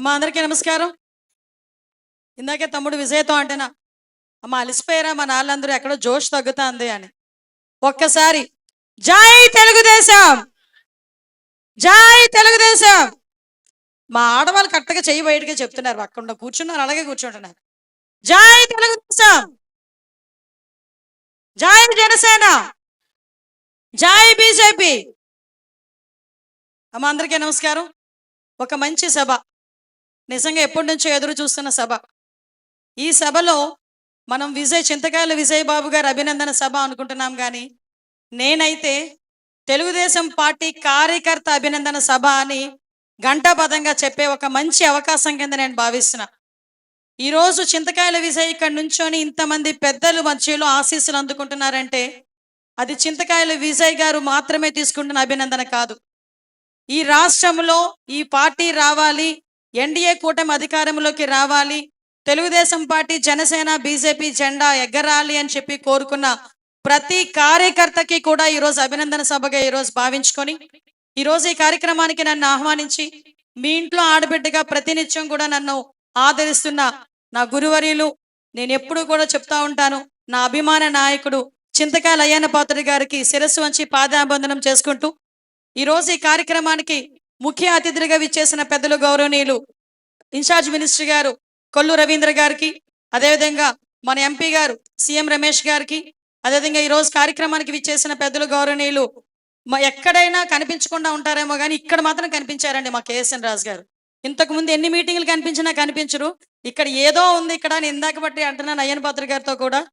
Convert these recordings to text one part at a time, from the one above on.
అమ్మ అందరికీ నమస్కారం. ఇందాకే తమ్ముడు విజయ్తో అంటేనా అమ్మ అలసిపోయారా మా నాళ్ళందరూ ఎక్కడో జోష్ తగ్గుతుంది అని. ఒక్కసారి జై తెలుగుదేశం, జై తెలుగుదేశం. మా ఆడవాళ్ళు కరెక్ట్గా చెయ్యి బయటకే చెప్తున్నారు, అక్కడ కూర్చున్నారు అలాగే కూర్చుంటున్నారు. జై తెలుగుదేశం, జై జనసేన, జై బీజేపీ. అమ్మ అందరికీ నమస్కారం. ఒక మంచి సభ, నిజంగా ఎప్పటి నుంచో ఎదురు చూస్తున్న సభ. ఈ సభలో మనం చింతకాయల విజయ్ బాబు గారు అభినందన సభ అనుకుంటున్నాం, కానీ నేనైతే తెలుగుదేశం పార్టీ కార్యకర్త అభినందన సభ అని ఘంటాపదంగా చెప్పే ఒక మంచి అవకాశం కింద నేను భావిస్తున్నా. ఈరోజు చింతకాయల విజయ్ ఇక్కడ నుంచొని ఇంతమంది పెద్దలు మధ్యలో ఆశీస్సులు అందుకుంటున్నారంటే అది చింతకాయల విజయ్ గారు మాత్రమే తీసుకుంటున్న అభినందన కాదు. ఈ రాష్ట్రంలో ఈ పార్టీ రావాలి, ఎన్డీఏ కూటమి అధికారంలోకి రావాలి, తెలుగుదేశం పార్టీ, జనసేన, బీజేపీ జెండా ఎగరాలి అని చెప్పి కోరుకున్న ప్రతి కార్యకర్తకి కూడా ఈరోజు అభినందన సభగా ఈరోజు భావించుకొని ఈరోజు ఈ కార్యక్రమానికి నన్ను ఆహ్వానించి మీ ఇంట్లో ఆడబిడ్డగా ప్రతినిత్యం కూడా నన్ను ఆదరిస్తున్న నా గురువర్యులు, నేను ఎప్పుడు కూడా చెప్తా ఉంటాను, నా అభిమాన నాయకుడు చింతకాయల అయ్యన్న పాత్రుడు గారికి శిరస్సు వంచి పాదాభివందనం చేసుకుంటూ ఈరోజు ఈ కార్యక్రమానికి ముఖ్య అతిథులుగా విచ్చేసిన పెద్దలు గౌరవనీయులు ఇన్ఛార్జ్ మినిస్టర్ గారు కొల్లు రవీంద్ర గారికి, అదేవిధంగా మన ఎంపీ గారు సీఎం రమేష్ గారికి, అదేవిధంగా ఈరోజు కార్యక్రమానికి విచ్చేసిన పెద్దలు గౌరవనీయులు ఎక్కడైనా కనిపించకుండా ఉంటారేమో కానీ ఇక్కడ మాత్రం కనిపించారండి మా కేఎస్ఎన్ రాజు గారు. ఇంతకుముందు ఎన్ని మీటింగ్లు కనిపించినా కనిపించరు, ఇక్కడ ఏదో ఉంది ఇక్కడ అని ఇందాక బట్టి అంటున్నాను అయ్యన్న పాత్ర గారితో కూడా.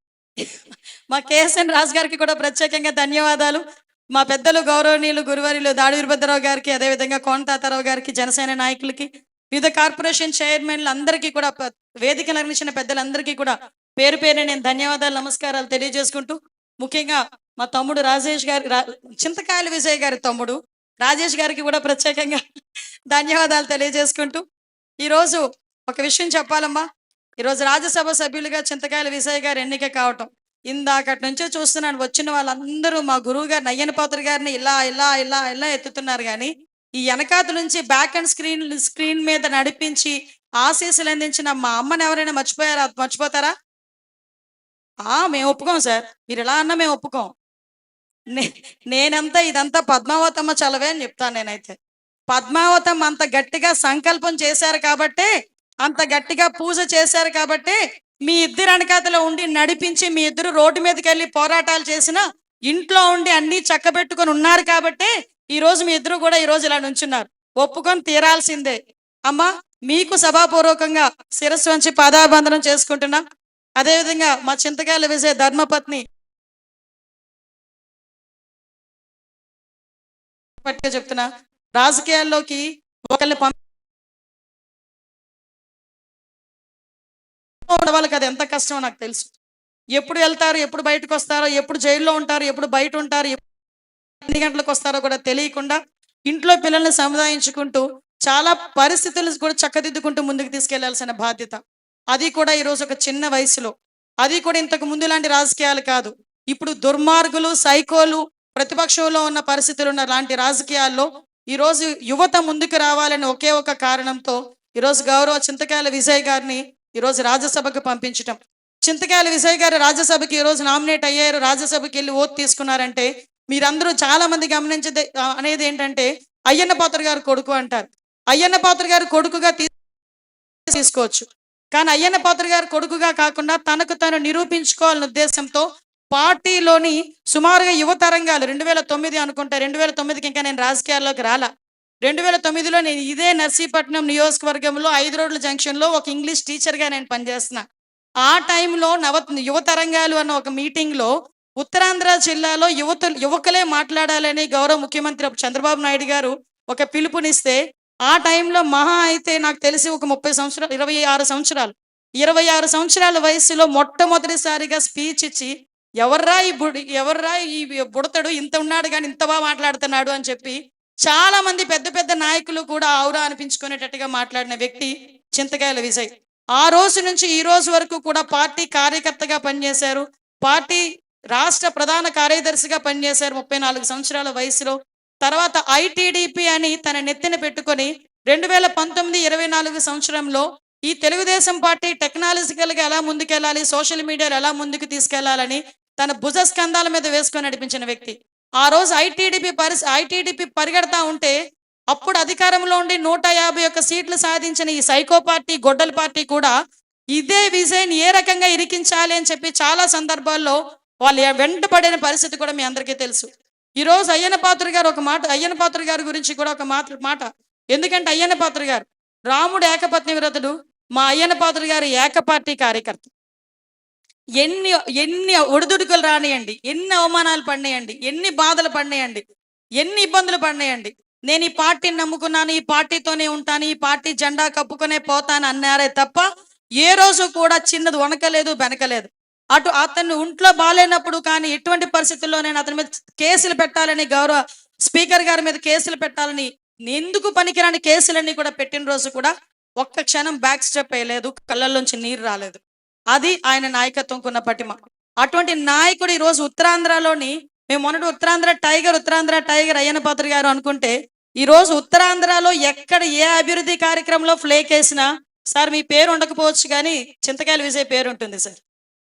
మా కేఎస్ఎన్ రాజు గారికి కూడా ప్రత్యేకంగా ధన్యవాదాలు. మా పెద్దలు గౌరవనీయులు గురువారిలు దాడి వీరభద్రరావు గారికి, అదేవిధంగా కోన తాతారావు గారికి, జనసేన నాయకులకి, వివిధ కార్పొరేషన్ చైర్మన్లు అందరికీ కూడా, వేదిక నిర్మించిన పెద్దలందరికీ కూడా పేరు పేరు నేను ధన్యవాదాలు, నమస్కారాలు తెలియజేసుకుంటూ ముఖ్యంగా మా తమ్ముడు రాజేష్ గారి, చింతకాయల విజయ్ గారి తమ్ముడు రాజేష్ గారికి కూడా ప్రత్యేకంగా ధన్యవాదాలు తెలియజేసుకుంటూ ఈరోజు ఒక విషయం చెప్పాలమ్మా. ఈరోజు రాజ్యసభ సభ్యులుగా చింతకాయల విజయ్ గారు ఎన్నిక కావటం, ఇందాకటి నుంచే చూస్తున్నాను, వచ్చిన వాళ్ళందరూ మా గురువు గారిని అయ్యన్న పాత్ర గారిని ఇలా ఇలా ఇలా ఇలా ఎత్తుతున్నారు, కానీ ఈ వెనకాత నుంచి బ్యాక్ అండ్ స్క్రీన్ మీద నడిపించి ఆశీస్సులు అందించిన మా అమ్మని ఎవరైనా మర్చిపోతారా? మేము ఒప్పుకోం సార్, మీరు ఎలా అన్నా మేము ఒప్పుకోం. నేనంతా ఇదంతా పద్మావతమ్మ చలవే అని చెప్తాను. నేనైతే పద్మావతమ్మ అంత గట్టిగా సంకల్పం చేశారు కాబట్టే, అంత గట్టిగా పూజ చేశారు కాబట్టే మీ ఇద్దరు వెనకాతలో ఉండి నడిపించి మీ ఇద్దరు రోడ్డు మీదకి వెళ్ళి పోరాటాలు చేసిన ఇంట్లో ఉండి అన్ని చక్కబెట్టుకొని ఉన్నారు కాబట్టే ఈరోజు మీ ఇద్దరు కూడా ఈరోజు ఇలా నుంచున్నారు. ఒప్పుకొని తీరాల్సిందే. అమ్మా మీకు సభాపూర్వకంగా శిరస్సు వంచి పాదాబంధనం చేసుకుంటున్నా. అదేవిధంగా మా చింతకాయల విజయ ధర్మపత్ని చెప్తున్నా, రాజకీయాల్లోకి ఒకరిని వాళ్ళకి అది ఎంత కష్టమో నాకు తెలుసు. ఎప్పుడు వెళ్తారు, ఎప్పుడు బయటకు వస్తారో, ఎప్పుడు జైల్లో ఉంటారు, ఎప్పుడు బయట ఉంటారు, ఎన్ని గంటలకు వస్తారో కూడా తెలియకుండా ఇంట్లో పిల్లల్ని సముదాయించుకుంటూ చాలా పరిస్థితులు కూడా చక్కదిద్దుకుంటూ ముందుకు తీసుకెళ్లాల్సిన బాధ్యత. అది కూడా ఈరోజు ఒక చిన్న వయసులో, అది కూడా ఇంతకు ముందు లాంటి రాజకీయాలు కాదు, ఇప్పుడు దుర్మార్గులు, సైకోలు ప్రతిపక్షంలో ఉన్న పరిస్థితులు ఉన్న లాంటి రాజకీయాల్లో ఈరోజు యువత ముందుకు రావాలని ఒకే ఒక కారణంతో ఈరోజు గౌరవ చింతకాయల విజయ్ గారిని ఈరోజు రాజ్యసభకు పంపించటం. చింతకాయల విజయ్ గారు రాజ్యసభకి ఈరోజు నామినేట్ అయ్యారు, రాజ్యసభకి వెళ్ళి ఓటు తీసుకున్నారంటే మీరందరూ చాలా మంది గమనించే అనేది ఏంటంటే అయ్యన్న పాత్ర గారు కొడుకు అంటారు. అయ్యన్న పాత్ర గారు కొడుకుగా తీసుకోవచ్చు, కానీ అయ్యన్న పాత్ర గారు కొడుకుగా కాకుండా తనకు తను నిరూపించుకోవాలనే ఉద్దేశంతో పార్టీలోని సుమారుగా యువ తరంగాలు 2009 అనుకుంటా, 2009కి ఇంకా నేను రాజకీయాల్లోకి రాలా, 2009లో నేను ఇదే నర్సీపట్నం నియోజకవర్గంలో 5 రోడ్ల జంక్షన్లో ఒక ఇంగ్లీష్ టీచర్గా నేను పనిచేస్తున్నా. ఆ టైంలో యువ తరంగాలు అన్న ఒక మీటింగ్లో ఉత్తరాంధ్ర జిల్లాలో యువకులే మాట్లాడాలని గౌరవ ముఖ్యమంత్రి చంద్రబాబు నాయుడు గారు ఒక పిలుపునిస్తే ఆ టైంలో మహా అయితే నాకు తెలిసి ఒక 30 సంవత్సరాలు, 26 సంవత్సరాల వయసులో మొట్టమొదటిసారిగా స్పీచ్ ఇచ్చి ఎవర్రా ఈ బుడతడు ఇంత ఉన్నాడు కానీ ఇంత బాగా మాట్లాడుతున్నాడు అని చెప్పి చాలా మంది పెద్ద పెద్ద నాయకులు కూడా ఔరా అనిపించుకునేటట్టుగా మాట్లాడిన వ్యక్తి చింతకాయల విజయ్. ఆ రోజు నుంచి ఈ రోజు వరకు కూడా పార్టీ కార్యకర్తగా పనిచేశారు, పార్టీ రాష్ట్ర ప్రధాన కార్యదర్శిగా పనిచేశారు 34 సంవత్సరాల వయసులో. తర్వాత ఐటీడీపీ అని తన నెత్తిన పెట్టుకొని 2019-24 సంవత్సరంలో ఈ తెలుగుదేశం పార్టీ టెక్నాలజికల్గా ఎలా ముందుకెళ్ళాలి, సోషల్ మీడియాలో ఎలా ముందుకు తీసుకెళ్లాలని తన భుజ స్కంధాల మీద వేసుకొని నడిపించిన వ్యక్తి. ఆ రోజు ఐటీడీపీ పరిగెడతా ఉంటే అప్పుడు అధికారంలో ఉండి 151 సీట్లు సాధించిన ఈ సైకో పార్టీ, గొడ్డల పార్టీ కూడా ఇదే విజయ్ని ఏ రకంగా ఇరికించాలి అని చెప్పి చాలా సందర్భాల్లో వాళ్ళు వెంటపడిన పరిస్థితి కూడా మీ అందరికీ తెలుసు. ఈరోజు అయ్యన్న పాత్ర గారి గురించి కూడా ఒక మాట. ఎందుకంటే అయ్యన్న పాత్ర గారు రాముడు ఏకపత్ని వ్రతుడు, మా అయ్యన్న పాత్ర గారు ఏకపార్టీ కార్యకర్త. ఎన్ని ఎన్ని ఒడిదుడుకులు రానియండి, ఎన్ని అవమానాలు పడినాయండి, ఎన్ని బాధలు పడినాయండి, ఎన్ని ఇబ్బందులు పడినాయండి. నేను ఈ పార్టీని నమ్ముకున్నాను, ఈ పార్టీతోనే ఉంటాను, ఈ పార్టీ జెండా కప్పుకునే పోతాను అన్నారే తప్ప ఏ రోజు కూడా చిన్నది వనకలేదు, బెనకలేదు. అతను ఒంట్లో బాగాలేనప్పుడు కానీ ఎటువంటి పరిస్థితుల్లో నేను అతని మీద కేసులు పెట్టాలని, గౌరవ స్పీకర్ గారి మీద కేసులు పెట్టాలని, ఎందుకు పనికిరాని కేసులన్నీ కూడా పెట్టిన రోజు కూడా ఒక్క క్షణం బ్యాక్ స్టెప్ వేయలేదు, కళ్ళల్లోంచి నీరు రాలేదు. అది ఆయన నాయకత్వం కున్న పటిమ. అటువంటి నాయకుడు ఈరోజు ఉత్తరాంధ్రలోని, మేము మొన్నటి ఉత్తరాంధ్ర టైగర్ అయ్యన్న పాత్ర గారు అనుకుంటే, ఈరోజు ఉత్తరాంధ్రలో ఎక్కడ ఏ అభివృద్ధి కార్యక్రమంలో ఫ్లేక్ వేసినా, సార్ మీ పేరు ఉండకపోవచ్చు కానీ చింతకాయల విజయ్ పేరు ఉంటుంది సార్.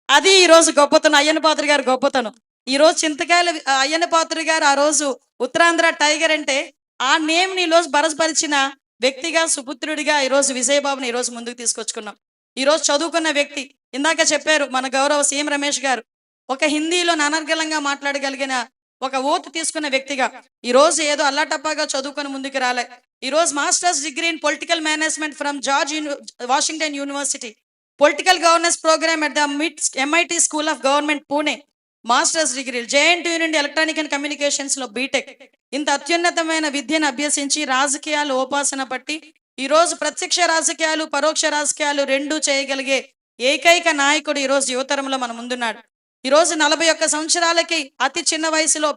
అది ఈరోజు గొప్పతనం, అయ్యన్న పాత్ర గారు గొప్పతనం. ఈరోజు చింతకాయల అయ్యన్న పాత్ర గారు ఆ రోజు ఉత్తరాంధ్ర టైగర్ అంటే ఆ నేమ్ని ఈరోజు బరపరిచిన వ్యక్తిగా, సుపుత్రుడిగా ఈరోజు విజయబాబుని ఈరోజు ముందుకు తీసుకొచ్చుకున్నాం. ఈరోజు చదువుకున్న వ్యక్తి, ఇందాక చెప్పారు మన గౌరవ సీఎం రమేష్ గారు, ఒక హిందీలో అనర్గళంగా మాట్లాడగలిగిన ఒక ఓతు తీసుకున్న వ్యక్తిగా ఈరోజు ఏదో అల్లాటప్పాగా చదువుకొని ముందుకు రాలే. ఈరోజు masters degree in political management from Washington university, political governance program at the MIT school of government Pune, masters డిగ్రీలు, JNTU నుండి ఎలక్ట్రానిక్ అండ్ కమ్యూనికేషన్స్ లో బీటెక్. ఇంత అత్యున్నతమైన విద్యను అభ్యసించి రాజకీయాలు ఓపాసన పట్టి ఈరోజు ప్రత్యక్ష రాజకీయాలు, పరోక్ష రాజకీయాలు రెండూ చేయగలిగే ఏకైక నాయకుడు ఈరోజు యువతరంలో మన ముందున్నాడు. ఈరోజు 41 సంవత్సరాలకి అతి చిన్న వయసులో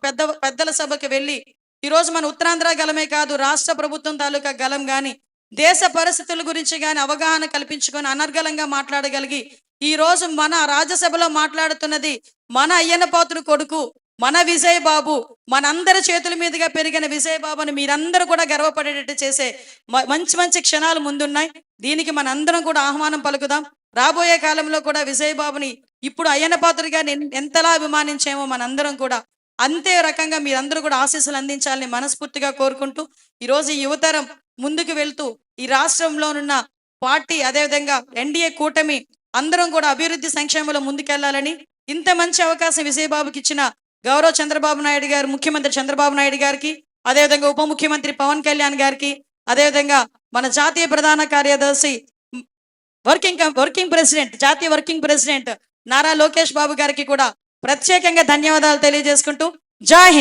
పెద్దల సభకి వెళ్ళి ఈరోజు మన ఉత్తరాంధ్ర గలమే కాదు, రాష్ట్ర ప్రభుత్వం తాలూకా గలం కానీ, దేశ పరిస్థితుల గురించి కానీ అవగాహన కల్పించుకొని అనర్గళంగా మాట్లాడగలిగి ఈరోజు మన రాజ్యసభలో మాట్లాడుతున్నది మన అయ్యన్న పాత్రుడు కొడుకు, మన విజయ్ బాబు, మనందరి చేతుల మీదుగా పెరిగిన విజయ్ బాబుని మీరందరూ కూడా గర్వపడేటట్టు చేసే మంచి మంచి క్షణాలు ముందున్నాయి. దీనికి మనందరం కూడా ఆహ్వానం పలుకుదాం. రాబోయే కాలంలో కూడా విజయ్ బాబుని ఇప్పుడు అయ్యన్న పాత్ర గారిని ఎంతలా అభిమానించామో మనందరం కూడా అంతే రకంగా మీరందరూ కూడా ఆశీస్సులు అందించాలని మనస్ఫూర్తిగా కోరుకుంటూ, ఈరోజు ఈ యువతరం ముందుకు వెళ్తూ ఈ రాష్ట్రంలోనున్న పార్టీ, అదేవిధంగా NDA కూటమి అందరం కూడా అభివృద్ధి సంక్షేమంలో ముందుకెళ్లాలని, ఇంత మంచి అవకాశం విజయబాబుకి ఇచ్చిన గౌరవ చంద్రబాబు నాయుడు గారు, ముఖ్యమంత్రి చంద్రబాబు నాయుడు గారికి, అదేవిధంగా ఉప ముఖ్యమంత్రి పవన్ కళ్యాణ్ గారికి, అదేవిధంగా మన జాతీయ ప్రధాన కార్యదర్శి జాతీయ వర్కింగ్ ప్రెసిడెంట్ నారా లోకేష్ బాబు గారికి కూడా ప్రత్యేకంగా ధన్యవాదాలు తెలియజేసుకుంటూ జై హింద్.